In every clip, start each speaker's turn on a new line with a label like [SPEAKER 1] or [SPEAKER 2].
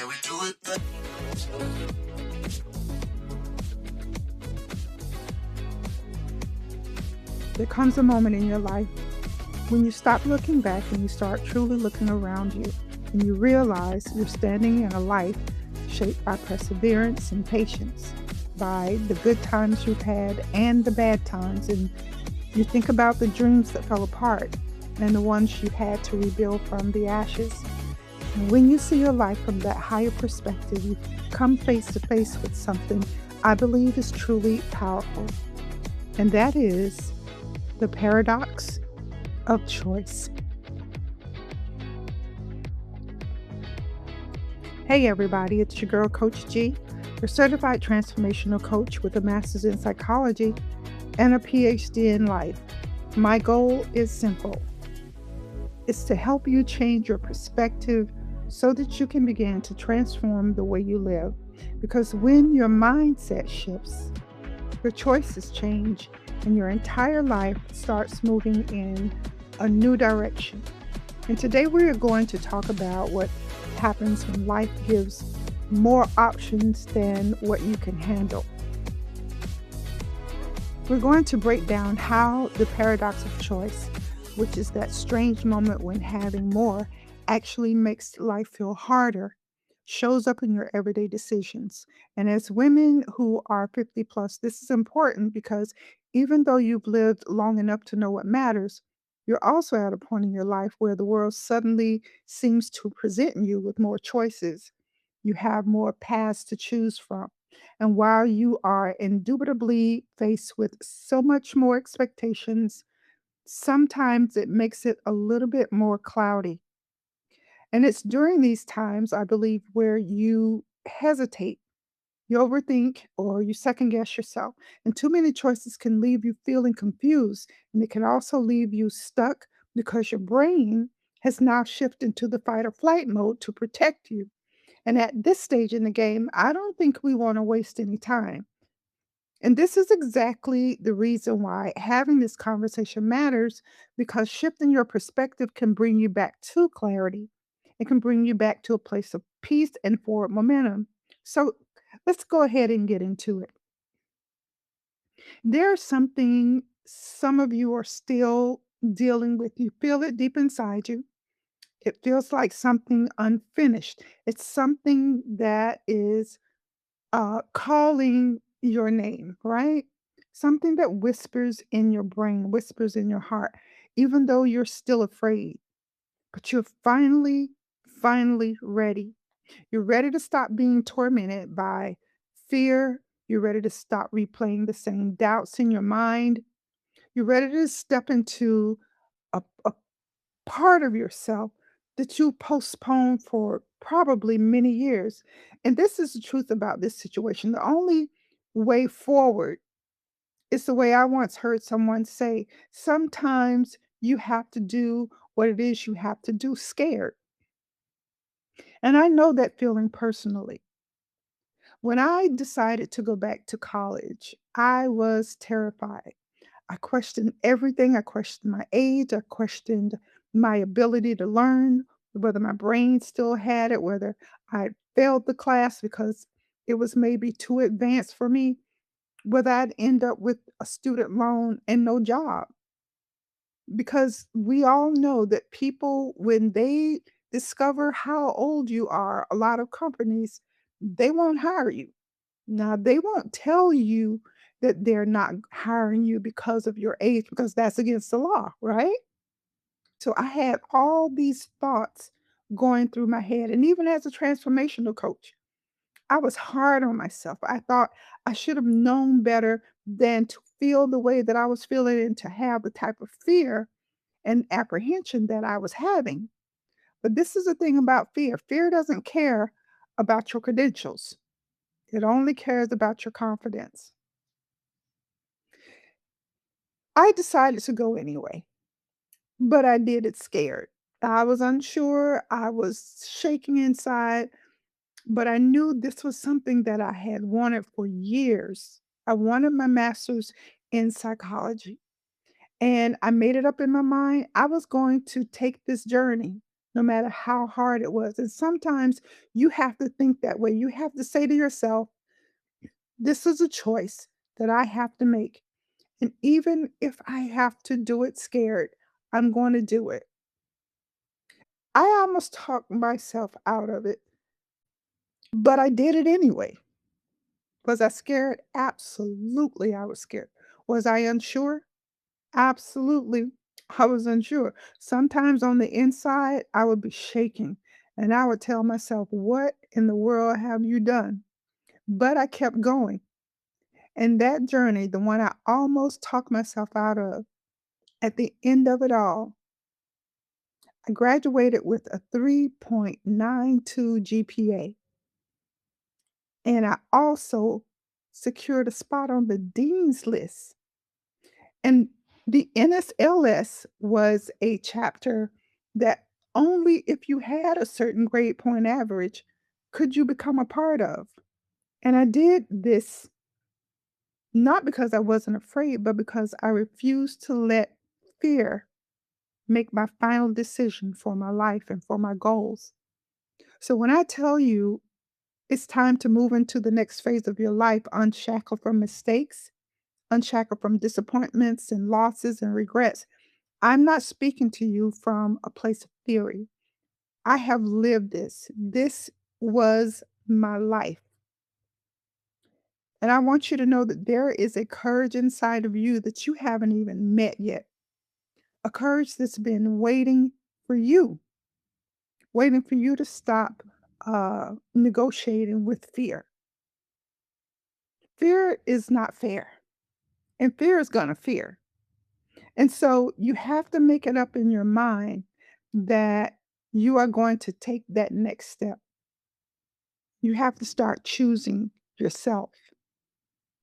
[SPEAKER 1] Can we do it then?
[SPEAKER 2] There comes a moment in your life when you stop looking back and you start truly looking around you, and you realize you're standing in a life shaped by perseverance and patience, by the good times you've had and the bad times. And you think about the dreams that fell apart and the ones you had to rebuild from the ashes. And when you see your life from that higher perspective, you come face to face with something I believe is truly powerful. And that is the paradox of choice. Hey, everybody, it's your girl, Coach G, your certified transformational coach with a master's in psychology and a PhD in life. My goal is simple, it's to help you change your perspective so that you can begin to transform the way you live. Because when your mindset shifts, your choices change and your entire life starts moving in a new direction. And today we are going to talk about what happens when life gives more options than what you can handle. We're going to break down how the paradox of choice, which is that strange moment when having more actually makes life feel harder, shows up in your everyday decisions. And as women who are 50 plus, this is important because even though you've lived long enough to know what matters, you're also at a point in your life where the world suddenly seems to present you with more choices. You have more paths to choose from. And while you are indubitably faced with so much more expectations, sometimes it makes it a little bit more cloudy. And it's during these times, I believe, where you hesitate, you overthink, or you second guess yourself. And too many choices can leave you feeling confused. And it can also leave you stuck because your brain has now shifted to the fight or flight mode to protect you. And at this stage in the game, I don't think we want to waste any time. And this is exactly the reason why having this conversation matters, because shifting your perspective can bring you back to clarity. It can bring you back to a place of peace and forward momentum. So let's go ahead and get into it. There's something some of you are still dealing with. You feel it deep inside you. It feels like something unfinished. It's something that is calling your name, right? Something that whispers in your brain, whispers in your heart, even though you're still afraid. But you're finally ready. You're ready to stop being tormented by fear. You're ready to stop replaying the same doubts in your mind. You're ready to step into a part of yourself that you postponed for probably many years. And this is the truth about this situation. The only way forward is the way I once heard someone say, sometimes you have to do what it is you have to do scared. And I know that feeling personally. When I decided to go back to college, I was terrified. I questioned everything. I questioned my age. I questioned my ability to learn, whether my brain still had it, whether I failed the class because it was maybe too advanced for me, whether I'd end up with a student loan and no job. Because we all know that people, when they discover how old you are, a lot of companies, they won't hire you. Now, they won't tell you that they're not hiring you because of your age, because that's against the law, right? So I had all these thoughts going through my head. And even as a transformational coach, I was hard on myself. I thought I should have known better than to feel the way that I was feeling and to have the type of fear and apprehension that I was having. But this is the thing about fear: fear doesn't care about your credentials, it only cares about your confidence. I decided to go anyway, but I did it scared. I was unsure, I was shaking inside, but I knew this was something that I had wanted for years. I wanted my master's in psychology, and I made it up in my mind I was going to take this journey. no matter how hard it was. And sometimes you have to think that way. You have to say to yourself, this is a choice that I have to make. And even if I have to do it scared, I'm going to do it. I almost talked myself out of it, but I did it anyway. Was I scared? Absolutely, I was scared. Was I unsure? Absolutely, I was unsure. Sometimes on the inside, I would be shaking and I would tell myself, what in the world have you done? But I kept going. And that journey, the one I almost talked myself out of, at the end of it all, I graduated with a 3.92 GPA. And I also secured a spot on the dean's list. And the NSLS was a chapter that only if you had a certain grade point average could you become a part of. And I did this not because I wasn't afraid, but because I refused to let fear make my final decision for my life and for my goals. So when I tell you it's time to move into the next phase of your life, unshackled from mistakes, unshackled from disappointments and losses and regrets, I'm not speaking to you from a place of theory. I have lived this. This was my life. And I want you to know that there is a courage inside of you that you haven't even met yet. A courage that's been for you, waiting for you to stop negotiating with fear. Fear is not fair, and fear is going to fear. And so you have to make it up in your mind that you are going to take that next step. You have to start choosing yourself.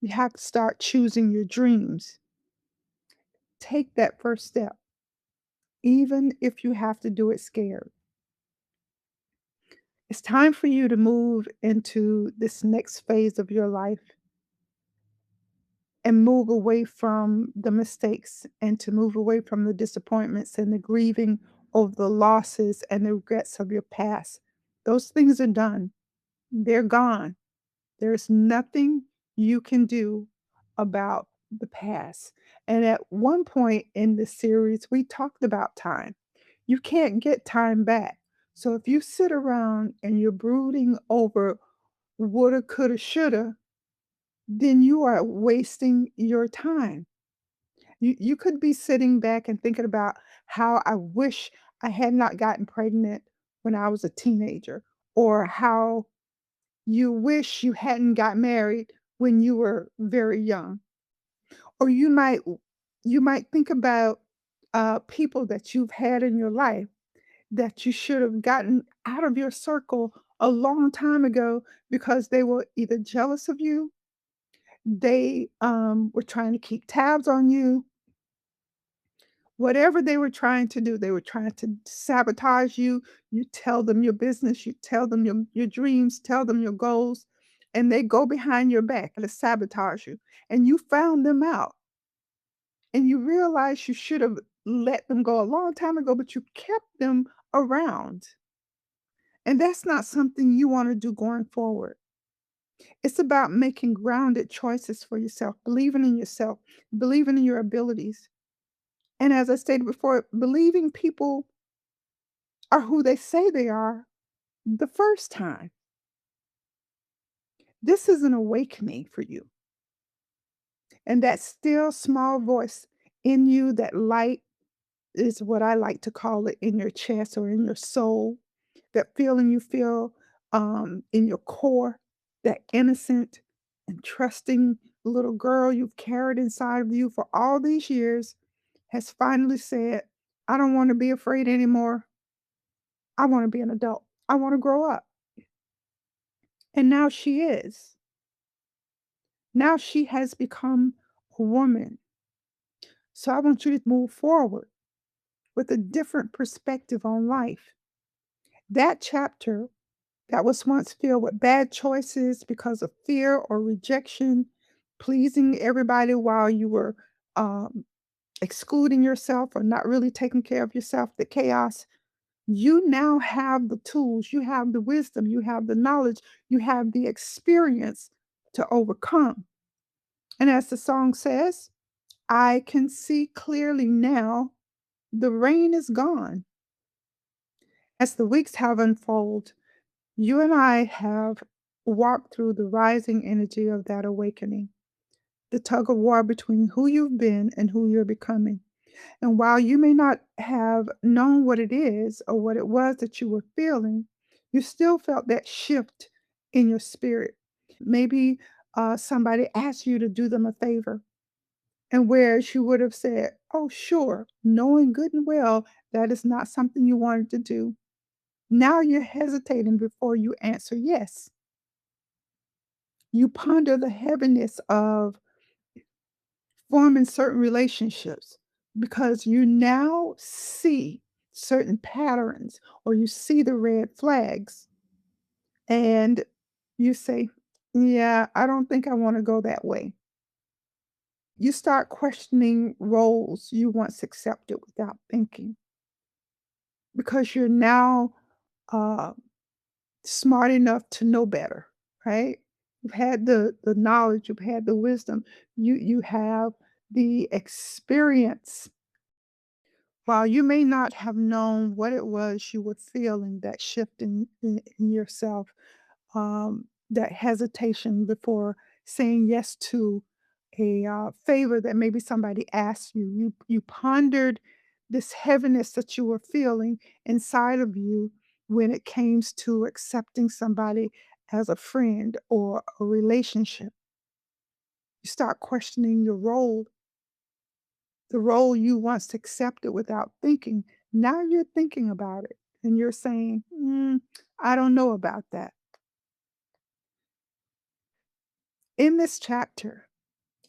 [SPEAKER 2] You have to start choosing your dreams. Take that first step, even if you have to do it scared. It's time for you to move into this next phase of your life and move away from the mistakes and to move away from the disappointments and the grieving over the losses and the regrets of your past. Those things are done, they're gone. There's nothing you can do about the past. And at one point in the series, we talked about time. You can't get time back. So if you sit around and you're brooding over woulda, coulda, shoulda, then you are wasting your time. You could be sitting back and thinking about how I wish I had not gotten pregnant when I was a teenager, or how you wish you hadn't got married when you were very young. Or you might think about people that you've had in your life that you should have gotten out of your circle a long time ago because they were either jealous of you, they were trying to keep tabs on you, whatever they were trying to do, they were trying to sabotage you. You tell them your business, you tell them your dreams, tell them your goals, and they go behind your back to sabotage you. And you found them out and you realize you should have let them go a long time ago, but you kept them around. And that's not something you want to do going forward. It's about making grounded choices for yourself, believing in yourself, believing in your abilities. And as I stated before, believing people are who they say they are the first time. This is an awakening for you. And that still small voice in you, that light is what I like to call it, in your chest or in your soul, that feeling you feel in your core, that innocent and trusting little girl you've carried inside of you for all these years has finally said, I don't want to be afraid anymore. I want to be an adult. I want to grow up. And now she is. Now she has become a woman. So I want you to move forward with a different perspective on life. That chapter that was once filled with bad choices because of fear or rejection, pleasing everybody while you were um, excluding yourself or not really taking care of yourself, the chaos, You now have the tools, you have the wisdom, you have the knowledge, you have the experience to overcome. And as the song says, I can see clearly now the rain is gone. As the weeks have unfolded, you and I have walked through the rising energy of that awakening, the tug of war between who you've been and who you're becoming. And while you may not have known what it is or what it was that you were feeling, you still felt that shift in your spirit. Maybe somebody asked you to do them a favor, and whereas you would have said, oh, sure, knowing good and well that is not something you wanted to do, now you're hesitating before you answer yes. You ponder the heaviness of forming certain relationships because you now see certain patterns or you see the red flags and you say, yeah, I don't think I want to go that way. You start questioning roles you once accepted without thinking because you're now uh, smart enough to know better, right? You've had the knowledge, you've had the wisdom, you have the experience. While you may not have known what it was you were feeling, that shift in yourself, that hesitation before saying yes to a favor that maybe somebody asked you, you pondered this heaviness that you were feeling inside of you when it came to accepting somebody as a friend or a relationship. You start questioning your role, the role you once accepted without thinking. Now you're thinking about it and you're saying, I don't know about that. In this chapter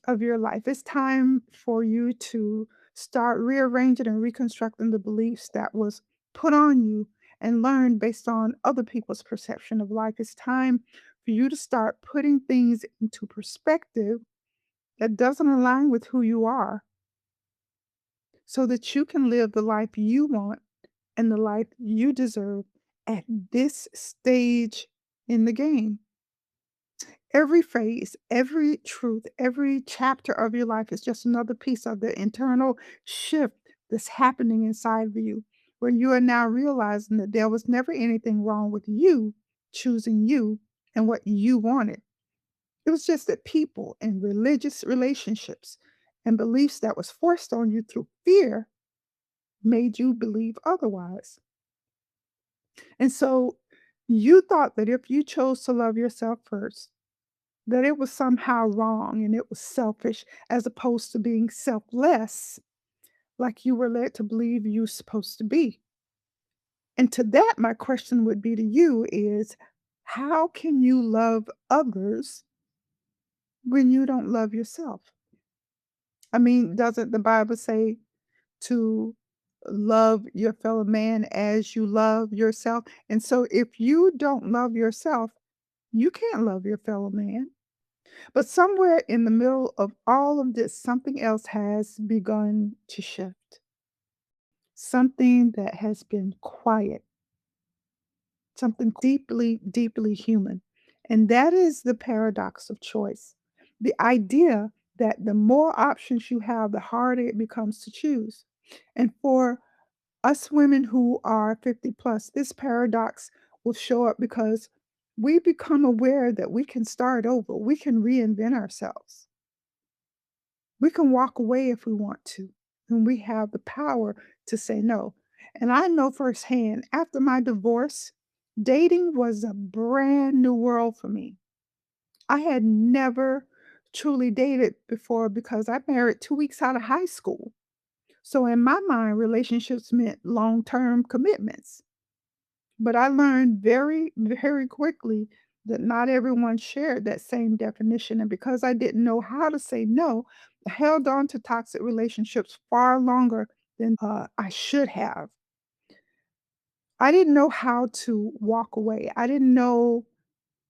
[SPEAKER 2] of your life, it's time for you to start rearranging and reconstructing the beliefs that was put on you and learned based on other people's perception of life. It's time for you to start putting things into perspective that doesn't align with who you are so that you can live the life you want and the life you deserve at this stage in the game. Every phase, every truth, every chapter of your life is just another piece of the internal shift that's happening inside of you, where you are now realizing that there was never anything wrong with you choosing you and what you wanted. It was just that people and religious relationships and beliefs that was forced on you through fear made you believe otherwise. And so you thought that if you chose to love yourself first, that it was somehow wrong and it was selfish as opposed to being selfless, like you were led to believe you were supposed to be. And to that, my question would be to you is how can you love others when you don't love yourself? I mean, doesn't the Bible say to love your fellow man as you love yourself? And so if you don't love yourself, you can't love your fellow man. But somewhere in the middle of all of this, something else has begun to shift. Something that has been quiet, something deeply, deeply human. And that is the paradox of choice. The idea that the more options you have, the harder it becomes to choose. And for us women who are 50 plus, this paradox will show up because we become aware that we can start over, we can reinvent ourselves. We can walk away if we want to, and we have the power to say no. And I know firsthand, after my divorce, dating was a brand new world for me. I had never truly dated before because I married 2 weeks out of high school. So in my mind, relationships meant long-term commitments. But I learned very, very quickly that not everyone shared that same definition. And because I didn't know how to say no, I held on to toxic relationships far longer than I should have. I didn't know how to walk away. I didn't know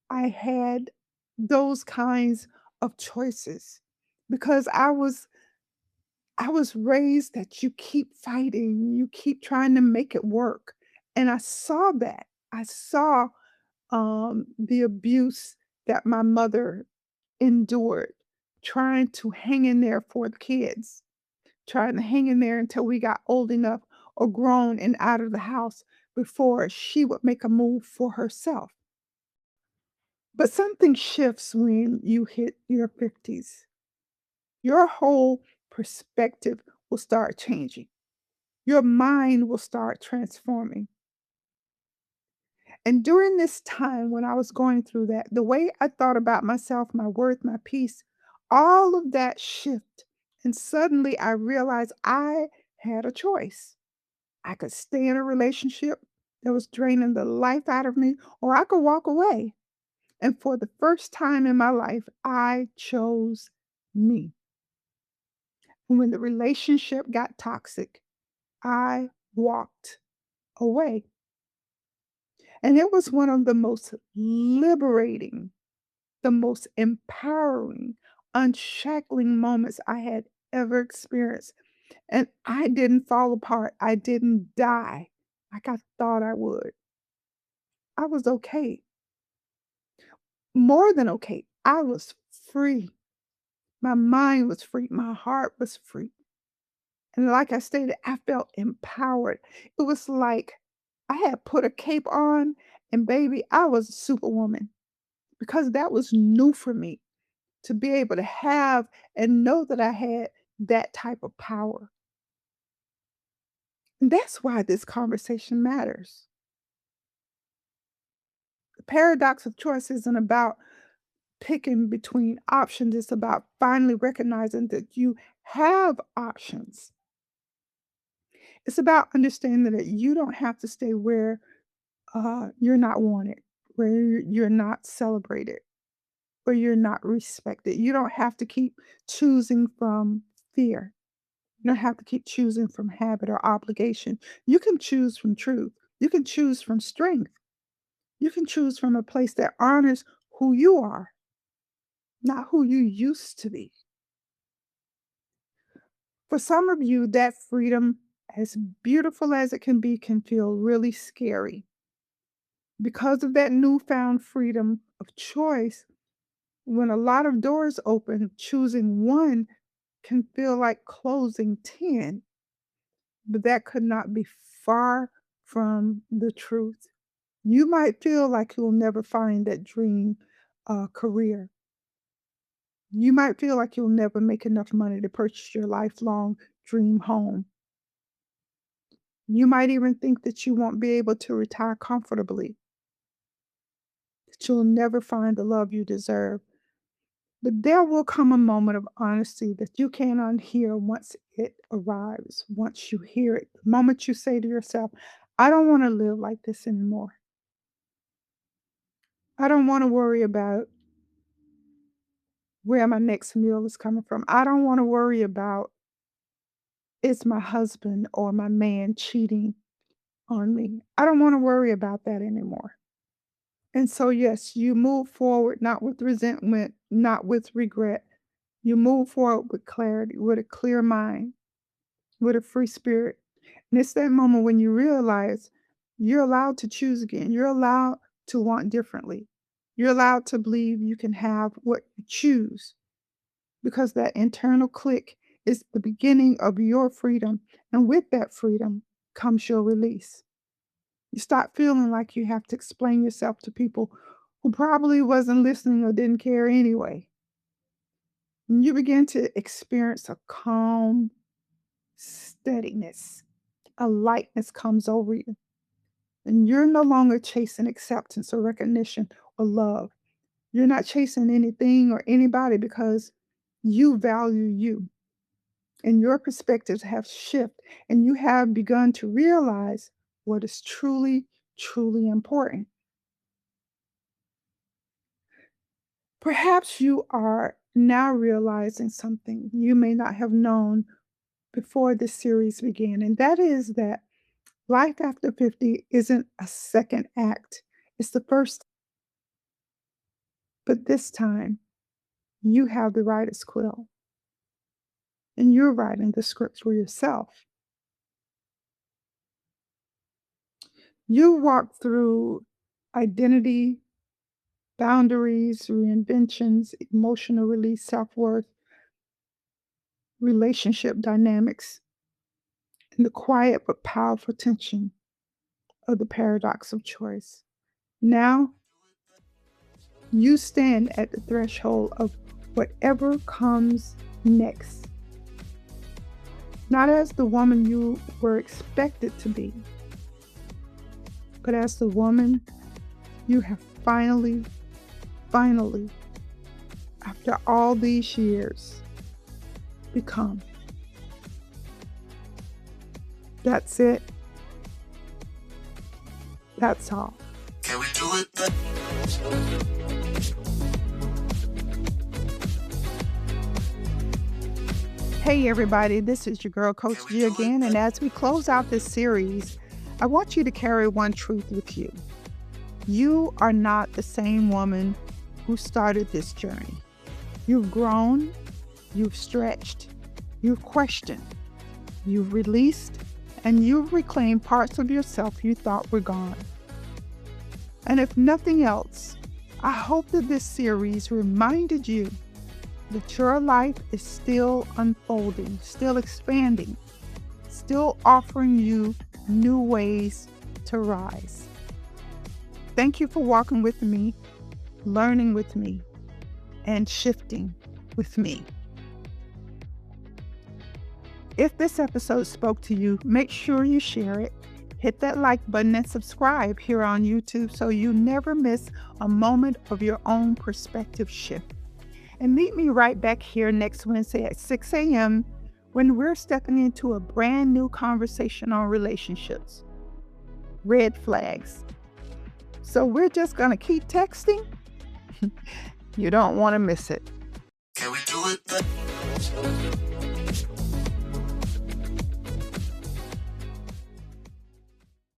[SPEAKER 2] I had those kinds of choices because I was raised that you keep fighting, you keep trying to make it work. And I saw that. I saw the abuse that my mother endured, trying to hang in there for the kids, trying to hang in there until we got old enough or grown and out of the house before she would make a move for herself. But something shifts when you hit your 50s. Your whole perspective will start changing. Your mind will start transforming. And during this time when I was going through that, the way I thought about myself, my worth, my peace, all of that shift. And suddenly I realized I had a choice. I could stay in a relationship that was draining the life out of me, or I could walk away. And for the first time in my life, I chose me. And when the relationship got toxic, I walked away. And it was one of the most liberating, the most empowering, unshackling moments I had ever experienced. And I didn't fall apart. I didn't die like I thought I would. I was okay, more than okay. I was free. My mind was free. My heart was free. And like I stated, I felt empowered. It was like I had put a cape on, and baby, I was a superwoman because that was new for me to be able to have and know that I had that type of power. And that's why this conversation matters. The paradox of choice isn't about picking between options, it's about finally recognizing that you have options. It's about understanding that you don't have to stay where you're not wanted, where you're not celebrated, where you're not respected. You don't have to keep choosing from fear. You don't have to keep choosing from habit or obligation. You can choose from truth. You can choose from strength. You can choose from a place that honors who you are, not who you used to be. For some of you, that freedom, as beautiful as it can feel really scary. Because of that newfound freedom of choice, when a lot of doors open, choosing one can feel like closing 10, but that could not be far from the truth. You might feel like you'll never find that dream career. You might feel like you'll never make enough money to purchase your lifelong dream home. You might even think that you won't be able to retire comfortably, that you'll never find the love you deserve. But there will come a moment of honesty that you can't unhear once it arrives, once you hear it. The moment you say to yourself, I don't want to live like this anymore. I don't want to worry about where my next meal is coming from. I don't want to worry about is my husband or my man cheating on me. I don't want to worry about that anymore. And so, yes, you move forward not with resentment, not with regret. You move forward with clarity, with a clear mind, with a free spirit. And it's that moment when you realize you're allowed to choose again. You're allowed to want differently. You're allowed to believe you can have what you choose because that internal click is the beginning of your freedom. And with that freedom comes your release. You stop feeling like you have to explain yourself to people who probably wasn't listening or didn't care anyway. And you begin to experience a calm steadiness, a lightness comes over you. And you're no longer chasing acceptance or recognition or love. You're not chasing anything or anybody because you value you and your perspectives have shifted and you have begun to realize what is truly, truly important. Perhaps you are now realizing something you may not have known before this series began, and that is that life after 50 isn't a second act. It's the first, but this time you have the writer's quill and you're writing the script for yourself. You walk through identity, boundaries, reinventions, emotional release, self worth, relationship dynamics, and the quiet but powerful tension of the paradox of choice. Now, you stand at the threshold of whatever comes next, not as the woman you were expected to be, but as the woman you have finally, after all these years, become. That's it. That's all. Can we do it? Hey, everybody, this is your girl, Coach G, again. And as we close out this series, I want you to carry one truth with you. You are not the same woman who started this journey. You've grown, you've stretched, you've questioned, you've released, and you've reclaimed parts of yourself you thought were gone. And if nothing else, I hope that this series reminded you that your life is still unfolding, still expanding, still offering you new ways to rise. Thank you for walking with me, learning with me, and shifting with me. If this episode spoke to you, make sure you share it. Hit that like button and subscribe here on YouTube so you never miss a moment of your own perspective shift. And meet me right back here next Wednesday at 6 a.m. when we're stepping into a brand new conversation on relationships. Red flags. So we're just going to keep texting? You don't want to miss it.